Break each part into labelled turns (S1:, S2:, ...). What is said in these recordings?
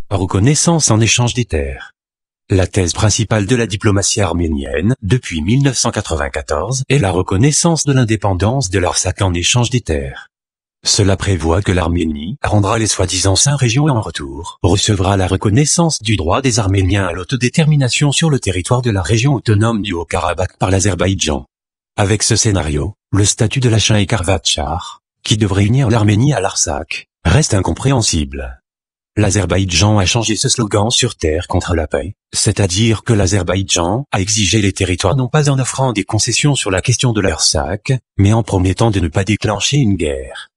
S1: Reconnaissance en échange des terres. La thèse principale de la diplomatie arménienne, depuis 1994, est la reconnaissance de l'indépendance de l'Artsakh en échange des terres. Cela prévoit que l'Arménie rendra les soi-disant 5 régions et en retour recevra la reconnaissance du droit des Arméniens à l'autodétermination sur le territoire de la région autonome du Haut-Karabakh par l'Azerbaïdjan. Avec ce scénario, le statut de Lachin et Karvatchar, qui devrait unir l'Arménie à l'Artsakh, reste incompréhensible. L'Azerbaïdjan a changé ce slogan sur terre contre la paix, c'est-à-dire que l'Azerbaïdjan a exigé les territoires non pas en offrant des concessions sur la question de l'Artsakh, mais en promettant de ne pas déclencher une guerre.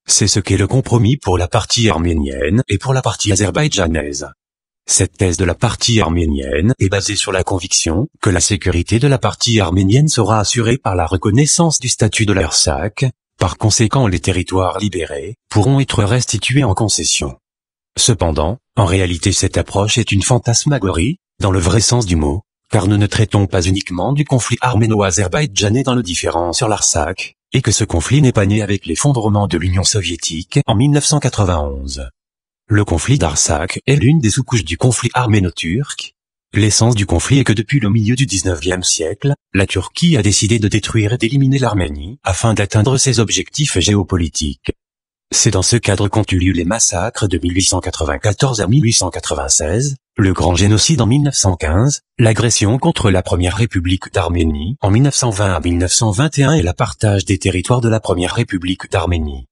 S1: C'est ce qu'est le compromis pour la partie arménienne et pour la partie azerbaïdjanaise. Cette thèse de la partie arménienne est basée sur la conviction que la sécurité de la partie arménienne sera assurée par la reconnaissance du statut de l'Artsakh. Par conséquent, les territoires libérés pourront être restitués en concession. Cependant, en réalité cette approche est une fantasmagorie, dans le vrai sens du mot, car nous ne traitons pas uniquement du conflit arméno-azerbaïdjanais dans le différend sur l'Artsakh, et que ce conflit n'est pas né avec l'effondrement de l'Union soviétique en 1991. Le conflit d'Artsakh est l'une des sous-couches du conflit arméno-turc. L'essence du conflit est que depuis le milieu du XIXe siècle, la Turquie a décidé de détruire et d'éliminer l'Arménie afin d'atteindre ses objectifs géopolitiques. C'est dans ce cadre qu'ont eu lieu les massacres de 1894 à 1896, le grand génocide en 1915, l'agression contre la Première République d'Arménie en 1920 à 1921 et le partage des territoires de la Première République d'Arménie.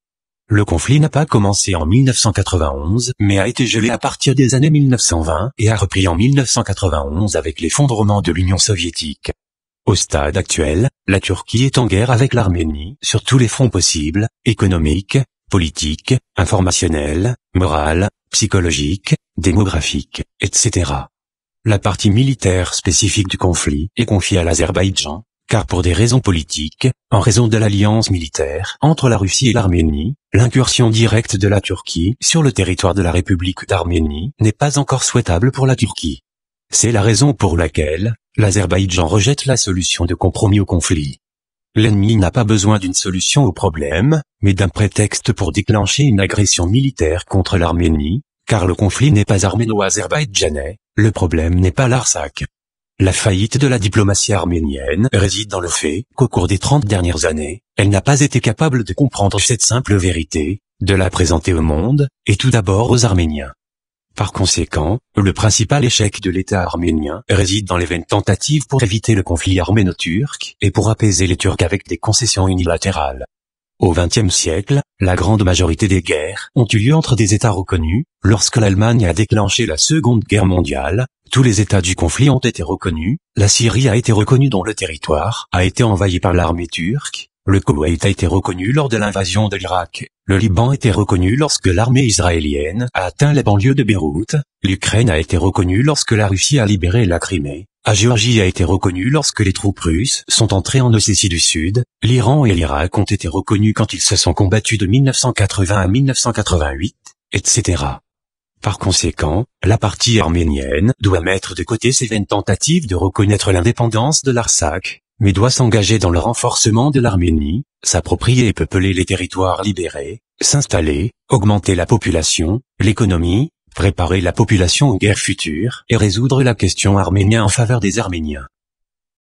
S1: Le conflit n'a pas commencé en 1991, mais a été gelé à partir des années 1920 et a repris en 1991 avec l'effondrement de l'Union soviétique. Au stade actuel, la Turquie est en guerre avec l'Arménie sur tous les fronts possibles, économiques, politique, informationnel, moral, psychologique, démographique, etc. La partie militaire spécifique du conflit est confiée à l'Azerbaïdjan, car pour des raisons politiques, en raison de l'alliance militaire entre la Russie et l'Arménie, l'incursion directe de la Turquie sur le territoire de la République d'Arménie n'est pas encore souhaitable pour la Turquie. C'est la raison pour laquelle l'Azerbaïdjan rejette la solution de compromis au conflit. L'ennemi n'a pas besoin d'une solution au problème, mais d'un prétexte pour déclencher une agression militaire contre l'Arménie, car le conflit n'est pas arméno-azerbaïdjanais, le problème n'est pas l'Artsakh. La faillite de la diplomatie arménienne réside dans le fait qu'au cours des 30 dernières années, elle n'a pas été capable de comprendre cette simple vérité, de la présenter au monde, et tout d'abord aux Arméniens. Par conséquent, le principal échec de l'État arménien réside dans les vaines tentatives pour éviter le conflit arméno-turc et pour apaiser les Turcs avec des concessions unilatérales. Au XXe siècle, la grande majorité des guerres ont eu lieu entre des États reconnus. Lorsque l'Allemagne a déclenché la Seconde Guerre mondiale, tous les États du conflit ont été reconnus, la Syrie a été reconnue dont le territoire a été envahi par l'armée turque, le Koweït a été reconnu lors de l'invasion de l'Irak, le Liban a été reconnu lorsque l'armée israélienne a atteint les banlieues de Beyrouth, l'Ukraine a été reconnue lorsque la Russie a libéré la Crimée, la Géorgie a été reconnue lorsque les troupes russes sont entrées en Ossétie du Sud, l'Iran et l'Irak ont été reconnus quand ils se sont combattus de 1980 à 1988, etc. Par conséquent, la partie arménienne doit mettre de côté ses vaines tentatives de reconnaître l'indépendance de l'Artsakh, mais doit s'engager dans le renforcement de l'Arménie, s'approprier et peupler les territoires libérés, s'installer, augmenter la population, l'économie, préparer la population aux guerres futures et résoudre la question arménienne en faveur des Arméniens.